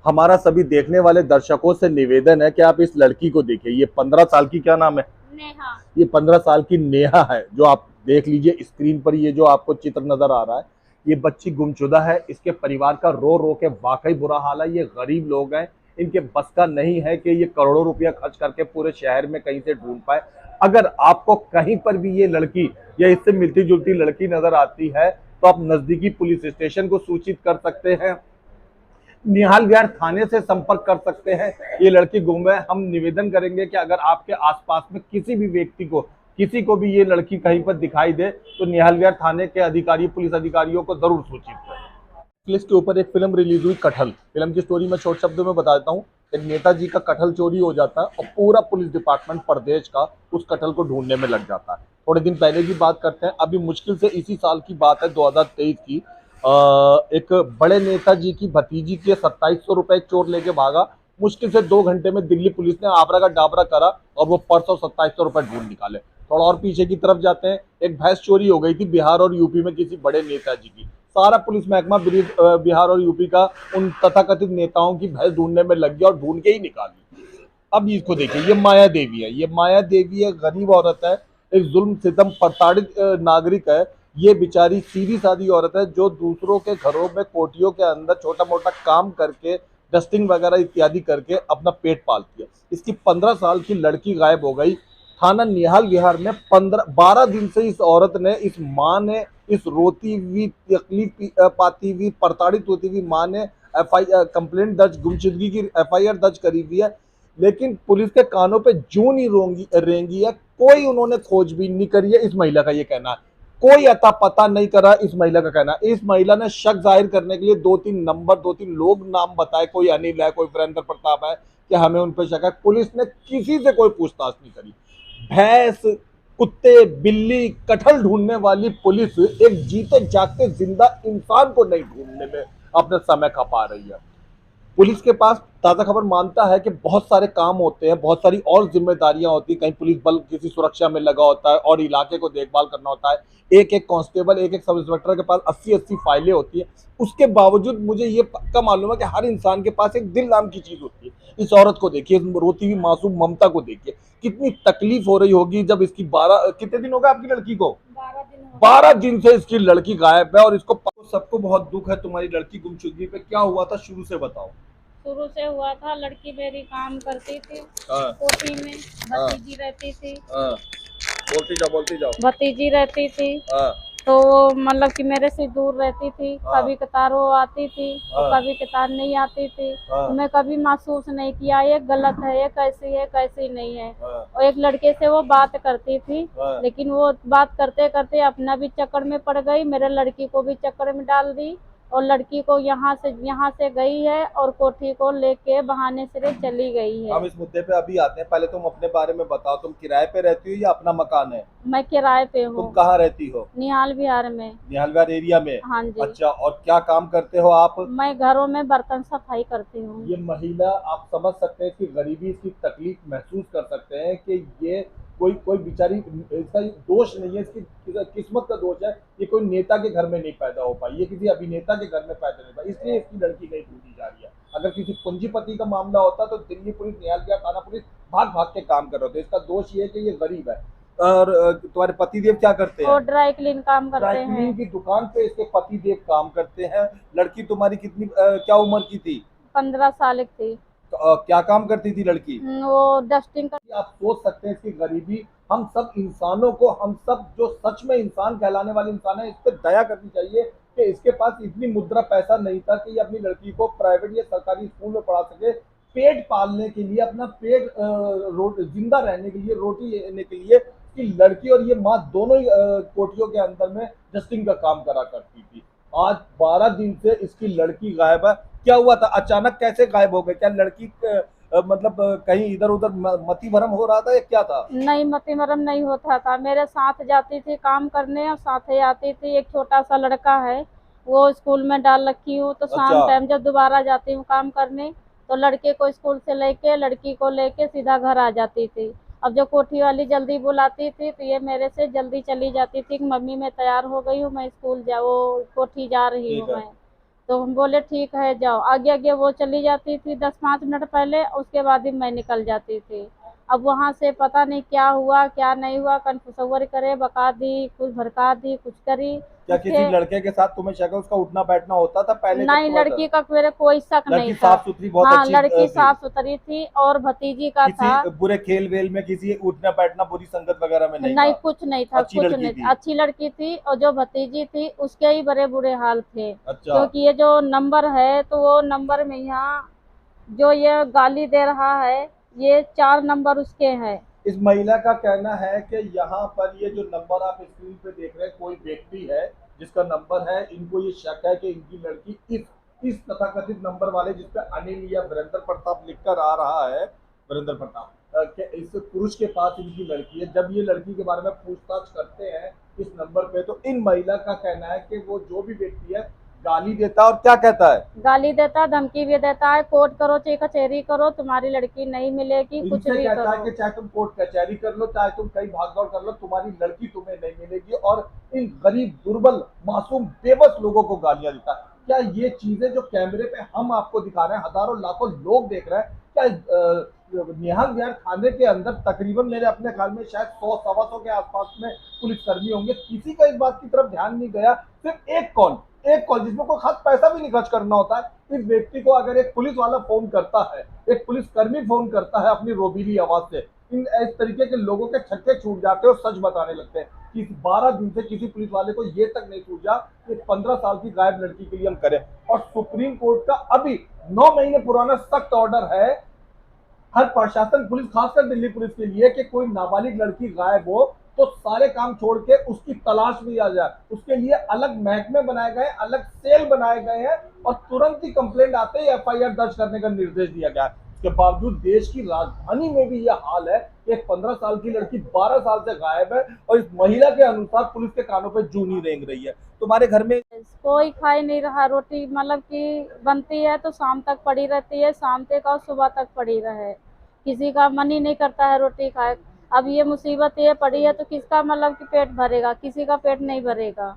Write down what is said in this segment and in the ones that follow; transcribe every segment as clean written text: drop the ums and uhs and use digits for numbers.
हमारा सभी देखने वाले दर्शकों से निवेदन है कि आप इस लड़की को देखिए। ये 15 साल की, क्या नाम है? नेहा। ये 15 साल की नेहा है, जो आप देख लीजिए स्क्रीन पर। ये जो आपको चित्र नजर आ रहा है, ये बच्ची गुमशुदा है। इसके परिवार का रो रो के वाकई बुरा हाल है। ये गरीब लोग हैं, इनके बस का नहीं है कि ये करोड़ों रुपया खर्च करके पूरे शहर में कहीं से ढूंढ पाए। अगर आपको कहीं पर भी ये लड़की या इससे मिलती जुलती लड़की नजर आती है, तो आप नजदीकी पुलिस स्टेशन को सूचित कर सकते हैं, निहाल विहार थाने से संपर्क कर सकते हैं। ये लड़की गुम है। हम निवेदन करेंगे कि अगर आपके आसपास में किसी भी व्यक्ति को, किसी को भी ये लड़की कहीं पर दिखाई दे, तो निहाल विहार थाने के अधिकारी, पुलिस अधिकारियों को जरूर सूचित करें। नेटफ्लिक्स के ऊपर एक फिल्म रिलीज हुई, कटहल। फिल्म की स्टोरी मैं छोटे शब्दों में बता देता हूँ। एक नेताजी का कटहल चोरी हो जाता है और पूरा पुलिस डिपार्टमेंट प्रदेश का उस कटहल को ढूंढने में लग जाता है। थोड़े दिन पहले की बात करते हैं, अभी मुश्किल से इसी साल की बात है, 2023 की। एक बड़े नेताजी की भतीजी के 2700 रुपए चोर लेके भागा। मुश्किल से 2 घंटे में दिल्ली पुलिस ने आबरा का डाबरा करा और वो पर्स और 2700 रुपए ढूंढ निकाले। थोड़ा और पीछे की तरफ जाते हैं, एक भैंस चोरी हो गई थी बिहार और यूपी में किसी बड़े नेताजी की। सारा पुलिस महकमा बिहार और यूपी का उन तथाकथित नेताओं की भैंस ढूंढने में लग गया और ढूंढ के ही निकाली। अब इसको देखिए, ये माया देवी है। ये माया देवी एक गरीब औरत है, एक जुल्म सितम प्रताड़ित नागरिक है। ये बेचारी सीधी सादी औरत है, जो दूसरों के घरों में कोठियों के अंदर छोटा मोटा काम करके, डस्टिंग वगैरह इत्यादि करके अपना पेट पालती है। इसकी 15 साल की लड़की गायब हो गई। थाना निहाल विहार में 12 दिन से इस औरत ने, इस माँ ने, इस रोती हुई, तकलीफ पाती हुई, प्रताड़ित होती हुई माँ ने एफ आई कंप्लेंट दर्ज, गुमशुदगी की FIR दर्ज करी हुई है। लेकिन पुलिस के कानों पे जूं नहीं रोंगी रेंगी है। कोई उन्होंने खोजबीन नहीं करी है, इस महिला का ये कहना है। कोई अता पता नहीं करा, इस महिला का कहना है। इस महिला ने शक जाहिर करने के लिए 2-3 नंबर, 2-3 लोग नाम बताए। कोई अनिल है, कोई वीरेंद्र प्रताप है, कि हमें उन पर शक है। पुलिस ने किसी से कोई पूछताछ नहीं करी। भैंस, कुत्ते, बिल्ली, कटहल ढूंढने वाली पुलिस एक जीते जागते जिंदा इंसान को नहीं ढूंढने में अपना समय खपा रही है। पुलिस के पास ताज़ा खबर मानता है कि बहुत सारे काम होते हैं, बहुत सारी और जिम्मेदारियां होती हैं। कहीं पुलिस बल किसी सुरक्षा में लगा होता है और इलाके को देखभाल करना होता है। एक एक कांस्टेबल, एक एक सब इंस्पेक्टर के पास 80-80 फाइलें होती है। उसके बावजूद मुझे ये पक्का मालूम है कि हर इंसान के पास एक दिल नाम की चीज होती है। इस औरत को देखिए, इस रोती हुई मासूम ममता को देखिए, कितनी तकलीफ हो रही होगी जब इसकी 12, कितने दिन हो गए आपकी लड़की को? 12 दिन हो 12 दिन से इसकी लड़की गायब है। और इसको सबको बहुत दुख है तुम्हारी लड़की गुमशुदगी पे। क्या हुआ था, शुरू से बताओ। शुरू से हुआ था। लड़की मेरी काम करती थी हाँ, कोठी में। हाँ, भतीजी रहती थी। हाँ, बोलती जाओ, बोलती जाओ। भतीजी रहती थी। हाँ, तो वो मतलब कि मेरे से दूर रहती थी। हाँ, कभी कतार वो आती थी और हाँ, कभी कतार नहीं आती थी। तो हाँ, मैं कभी महसूस नहीं किया ये गलत है, ये कैसी है, कैसी नहीं है। हाँ, और एक लड़के से वो बात करती थी, हाँ, लेकिन वो बात करते करते अपना भी चक्कर में पड़ गई, मेरे लड़की को भी चक्कर में डाल दी। और लड़की को यहाँ से गई है और कोठी को लेके बहाने से चली गई है। हम इस मुद्दे पे अभी आते हैं। पहले तुम अपने बारे में बताओ, तुम किराए पे रहती हो या अपना मकान है? मैं किराए पे तुम हूँ। कहाँ रहती हो? निहाल विहार में। निहालवार एरिया में? हाँ जी। अच्छा, और क्या काम करते हो आप? मैं घरों में बर्तन सफाई करती हूँ। ये महिला, आप समझ सकते हैं इसकी गरीबी, इसकी तकलीफ महसूस कर सकते हैं कि ये कोई कोई बेचारी, इसका दोष नहीं है, इसकी किस्मत का दोष है। ये कोई नेता के घर में नहीं पैदा हो पाई, ये किसी अभिनेता के घर में पैदा नहीं पाई, इसलिए इसकी लड़की नहीं ढूंढी जा रही है। अगर किसी पूंजीपति का मामला होता तो दिल्ली पुलिस, निहालविहार थाना पुलिस भाग भाग के काम कर रहे होते। इसका दोष ये है कि ये गरीब है। और तुम्हारे पतिदेव क्या करते वो हैं? ड्राई क्लीन काम ड्राई करते क्लीनिंग हैं। की दुकान पे इसके पतिदेव काम करते हैं। लड़की तुम्हारी कितनी, क्या उम्र की थी? 15 साल की थी। तो, क्या काम करती थी लड़की? वो डस्टिंग कर। आप सोच सकते हैं इसकी गरीबी। हम सब इंसानों को, हम सब जो सच में इंसान कहलाने वाले इंसान है, इस पर दया करनी चाहिए कि इसके पास इतनी मुद्रा पैसा नहीं था कि ये अपनी लड़की को प्राइवेट या सरकारी स्कूल में पढ़ा सके। पेट पालने के लिए, अपना पेट जिंदा रहने के लिए, रोटी लेने के लिए कि लड़की और ये माँ दोनों ही कोठियों के अंदर में डस्टिंग का काम करा करती थी। आज 12 दिन से इसकी लड़की गायब है। क्या हुआ था, अचानक कैसे गायब हो गए? क्या लड़की मतलब कहीं इधर उधर मति भरम हो रहा था या क्या था? नहीं, मति मरम नहीं होता था। मेरे साथ जाती थी काम करने और साथ ही आती थी। एक छोटा सा लड़का है, वो स्कूल में डाल रखी हूँ। तो अच्छा, शाम टाइम जब दोबारा जाती हूँ काम करने, तो लड़के को स्कूल से लेके, लड़की को लेके सीधा घर आ जाती थी। अब जो कोठी वाली जल्दी बुलाती थी तो ये मेरे से जल्दी चली जाती थी कि मम्मी मैं तैयार हो गई हूँ, मैं स्कूल वो कोठी जा रही ठीक हूँ है। मैं। तो हम बोले ठीक है जाओ। आगे आगे वो चली जाती थी 10-5 मिनट पहले, उसके बाद ही मैं निकल जाती थी। अब वहाँ से पता नहीं क्या हुआ क्या नहीं हुआ, कन्फसवर करे, बका दी, कुछ भड़का दी, कुछ करी। क्या किसी उसके लड़के के साथ तुम्हें शक है, उसका उठना बैठना होता था पहले जब नहीं, तुम्हारे लड़की का मेरे कोई शक नहीं लड़की था। साफ सुथरी बहुत हाँ, अच्छी लड़की थी? साफ सुथरी थी और भतीजी का था। किसी बुरे खेल वेल में, किसी उठना बैठना, बुरी संगत वगैरह में नहीं नहीं, था? कुछ नहीं था, अच्छी कुछ लड़की नहीं थी? था, अच्छी लड़की थी। और जो भतीजी थी उसके ही बड़े बुरे हाल थे, अच्छा। क्योंकि ये जो नंबर है तो वो नंबर में यहाँ जो ये गाली दे रहा है, ये 4 नंबर उसके हैं। इस महिला का कहना है कि यहाँ पर ये जो नंबर आप स्क्रीन पे देख रहे हैं, कोई व्यक्ति है जिसका नंबर है, इनको ये शक है कि इनकी लड़की इस तथाकथित नंबर वाले जिसपे अनिल या वीरेंद्र प्रताप लिखकर आ रहा है, वीरेंद्र प्रताप के इस पुरुष के पास इनकी लड़की है। जब ये लड़की के बारे में पूछताछ करते हैं इस नंबर पे, तो इन महिला का कहना है कि वो जो भी व्यक्ति है गाली देता है, और क्या कहता है, गाली देता, धमकी भी देता है, कोर्ट करो चाहे कचहरी करो, तुम्हारी लड़की नहीं मिलेगी, कुछ इनसे भी कहता है करो। कि चाहे तुम कोर्ट कचहरी कर लो, चाहे तुम कहीं भागदौड़ कर लो, तुम्हारी लड़की तुम्हें नहीं मिलेगी, और इन गरीब, दुर्बल, मासूम, बेबस लोगों को गालियां देता है। क्या ये चीजें जो कैमरे पे हम आपको दिखा रहे हैं, हजारों लाखों लोग देख रहे हैं, क्या निहाल विहार थाने के अंदर तकरीबन मेरे अपने ख्याल में शायद 100-125 के आसपास में पुलिसकर्मी होंगे, किसी का इस बात की तरफ ध्यान नहीं गया। सिर्फ एक कॉल जिसमें कोई खास पैसा भी नहीं खर्च करना होता है, इस व्यक्ति को अगर एक पुलिस वाला फोन करता है, एक पुलिसकर्मी फोन करता है अपनी रोबीली आवाज से, इस तरीके के लोगों के छक्के छूट जाते हैं और सच बताने लगते हैं कि 12 दिन से किसी पुलिस वाले को ये तक नहीं सूझा कि 15 साल की गायब लड़की के लिए हम करें। और सुप्रीम कोर्ट का अभी 9 महीने पुराना सख्त ऑर्डर है हर प्रशासन, पुलिस, खासकर दिल्ली पुलिस के लिए, कि कोई नाबालिग लड़की गायब हो तो सारे काम छोड़ के उसकी तलाश भी आ जाए। उसके लिए अलग महकमे बनाए गए, अलग सेल बनाए गए हैं, और तुरंत ही कंप्लेंट आते ही एफआईआर दर्ज करने का निर्देश दिया गया है। इसके बावजूद देश की राजधानी में भी यह हाल है कि एक 15 साल की लड़की 12 साल से गायब है, और इस महिला के अनुसार पुलिस के कानों पे जूं नहीं रेंग रही है। तुम्हारे घर में कोई खा ही नहीं रहा रोटी, मतलब कि बनती है तो शाम तक पड़ी रहती है, शाम तक और सुबह तक पड़ी रहे, किसी का मन ही नहीं करता है रोटी खाए। अब ये मुसीबत ये पड़ी है तो किसका मतलब कि पेट भरेगा, किसी का पेट नहीं भरेगा,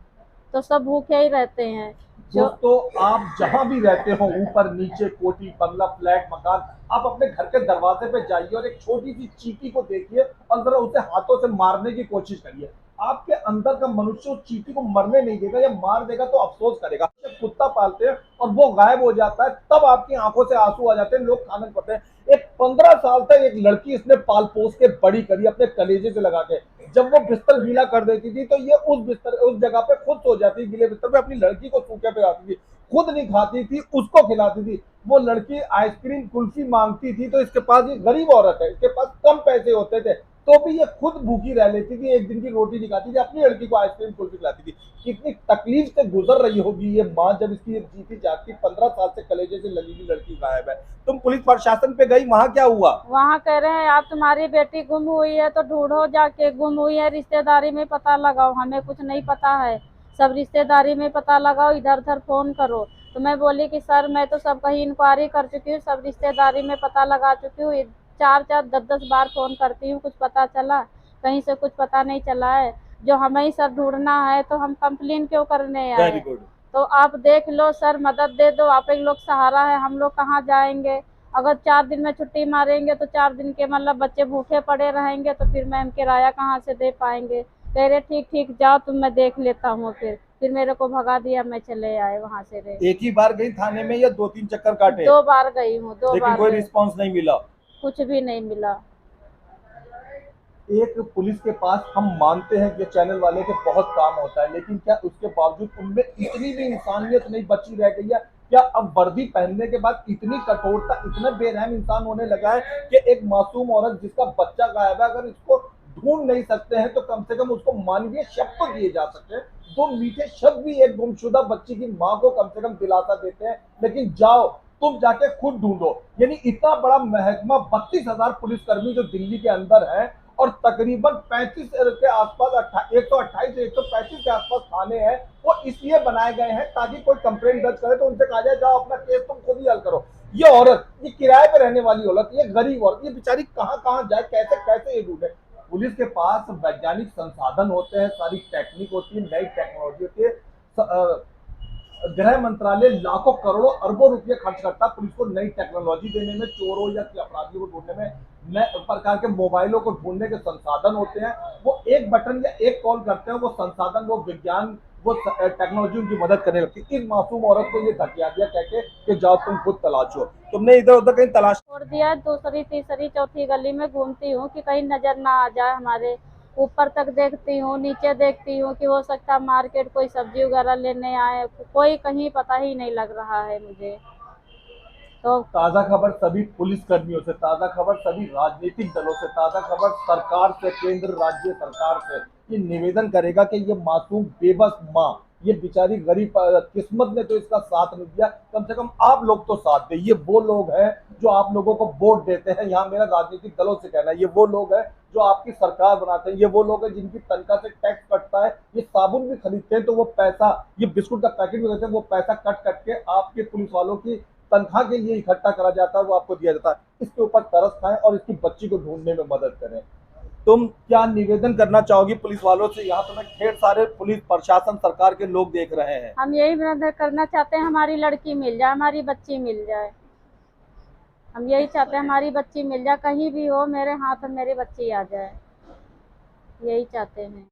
तो सब भूखे ही रहते हैं। जो दोस्तों, आप जहां भी रहते हो, ऊपर नीचे, कोठी, बंगला, फ्लैट, मकान, आप अपने घर के दरवाजे पे जाइए और एक छोटी सी चींटी को देखिए और जरा उसे हाथों से मारने की कोशिश करिए। आपके अंदर का मनुष्य उस चींटी को मरने नहीं देगा, या मार देगा तो अफसोस करेगा। जब कुत्ता पालते हैं और वो गायब हो जाता है, तब आपकी आंखों से आंसू आ जाते हैं, लोग खाना पड़ते हैं। एक 15 साल तक एक लड़की इसने पाल पोस के बड़ी करी अपने कलेजे से लगा के। जब वो बिस्तर गीला कर देती थी तो ये उस जगह पे खुद सो जाती, गीले बिस्तर पे अपनी लड़की को सूखे पे आती थी, खुद नहीं खाती थी, उसको खिलाती थी। वो लड़की आइसक्रीम, कुल्फी मांगती थी तो इसके पास, ये गरीब औरत है, इसके पास कम पैसे होते थे तो भी ये खुद भूखी रह लेती थी, एक दिन की रोटी नहीं खाती थी, अपनी लड़की को आइसक्रीम, कुल्फी खिलाती थी। कितनी तकलीफ से गुजर रही होगी ये माँ, जब इसकी जीती जागती 15 साल से कलेजे से लगी हुई लड़की गायब है। तुम पुलिस प्रशासन पे गई, वहां क्या हुआ? वहाँ कह रहे हैं आप तुम्हारी बेटी गुम हुई है तो ढूंढो जाके, गुम हुई है रिश्तेदारी में पता लगाओ, हमें कुछ नहीं पता है, सब रिश्तेदारी में पता लगाओ, इधर उधर फोन करो। तो मैं बोली कि सर मैं तो सब कहीं इंक्वायरी कर चुकी हूँ, सब रिश्तेदारी में पता लगा चुकी हूँ, 4-4, 10-10 बार फोन करती हूँ, कुछ पता चला? कहीं से कुछ पता नहीं चला है। जो हमें ही सर ढूंढना है तो हम कंप्लेन क्यों करने आए? Very good. तो आप देख लो सर, मदद दे दो, आप एक लोग सहारा है, हम लोग कहाँ जाएंगे? अगर 4 दिन में छुट्टी मारेंगे तो 4 दिन के मतलब बच्चे भूखे पड़े रहेंगे, तो फिर मैम किराया कहाँ से दे पाएंगे? कह रहे ठीक ठीक जाओ तुम, मैं देख लेता हूँ। फिर मेरे को भगा दिया, मैं चले आए वहाँ से। एक ही बार गई थाने में या 2-3 चक्कर काटे? 2 बार गई हूँ, 2 लेकिन बार कोई गई, रिस्पांस नहीं मिला? कुछ भी नहीं मिला। एक पुलिस के पास, हम मानते हैं कि चैनल वाले के बहुत काम होता है, लेकिन क्या उसके बावजूद उनमें इतनी भी इंसानियत नहीं बची रह गई है? क्या अब वर्दी पहनने के बाद इतनी कठोरता, इतना बेरहम इंसान होने लगा है कि एक मासूम औरत जिसका बच्चा गायब है, अगर इसको ढूंढ नहीं सकते हैं तो कम से कम उसको मानवीय शब्द तो दिए जा सकते हैं। 2 मीठे शब्द भी एक गुमशुदा बच्ची की माँ को कम से कम दिलासा देते हैं। लेकिन जाओ तुम जाके खुद ढूंढो। यानी इतना बड़ा महकमा, 32,000 पुलिसकर्मी जो दिल्ली के अंदर है, और तकरीबन 35 के आसपास, 128 से 135 के आसपास थाने हैं, वो इसलिए बनाए गए हैं ताकि कोई कंप्लेंट दर्ज करे तो उनसे कहा जाए जाओ अपना केस तुम खुद ही हल करो। ये औरत, ये किराए पे रहने वाली औरत, ये गरीब औरत, ये बेचारी कहाँ कहाँ जाए, कैसे कैसे ये ढूंढे? पुलिस के पास वैज्ञानिक संसाधन होते हैं, सारी टेक्निक होती है, नई टेक्नोलॉजी होती है, गृह मंत्रालय लाखों करोड़ों अरबों रुपए खर्च करता है पुलिस को नई टेक्नोलॉजी देने में, चोरों या अपराधियों को ढूंढने में, नए प्रकार के मोबाइलों को ढूंढने के संसाधन होते हैं। वो एक बटन या एक कॉल करते हैं, वो संसाधन, वो विज्ञान, वो टेक्नोलॉजी उनकी मदद करने लगती है। इस मासूम औरत को ये धकिया दिया कह के कि जाओ तुम खुद तलाशो। तुमने इधर उधर कहीं तलाश छोड़ दिया है, दूसरी तीसरी चौथी गली में घूमती हूँ कि कहीं नजर ना आ जाए हमारे। ऊपर तक देखती हूँ, नीचे देखती हूँ कि हो सकता है मार्केट कोई सब्जी वगैरह लेने आए, कोई कहीं पता ही नहीं लग रहा है मुझे तो। ताजा खबर सभी पुलिस कर्मियों से, ताजा खबर सभी राजनीतिक दलों से, ताजा खबर सरकार से, केंद्र राज्य सरकार से ये निवेदन करेगा कि ये मासूम बेबस माँ, ये बेचारी गरीब, किस्मत ने तो इसका साथ नहीं दिया, कम से कम आप लोग तो साथ दे। ये वो लोग हैं जो आप लोगों को वोट देते हैं, यहाँ मेरा राजनीतिक दलों से कहना है, ये वो लोग हैं जो आपकी सरकार बनाते हैं, ये वो लोग हैं जिनकी तनख्वाह से टैक्स कटता है। ये साबुन भी खरीदते हैं तो वो पैसा, ये बिस्कुट का पैकेट भी देते हैं, वो पैसा कट कट के आपके पुलिस वालों की तनख्वाह के लिए इकट्ठा करा जाता है, वो आपको दिया जाता है। इसके ऊपर तरस खाएं और इसकी बच्ची को ढूंढने में मदद करें। तुम क्या निवेदन करना चाहोगी पुलिस वालों से? यहाँ तुम्हें ढेर सारे पुलिस प्रशासन सरकार के लोग देख रहे हैं। हम यही निवेदन करना चाहते हैं, हमारी लड़की मिल जाए, हमारी बच्ची मिल जाए। हम यही चाहते हैं हमारी बच्ची मिल जाए, कहीं भी हो मेरे हाथ में मेरी बच्ची आ जाए, यही चाहते हैं।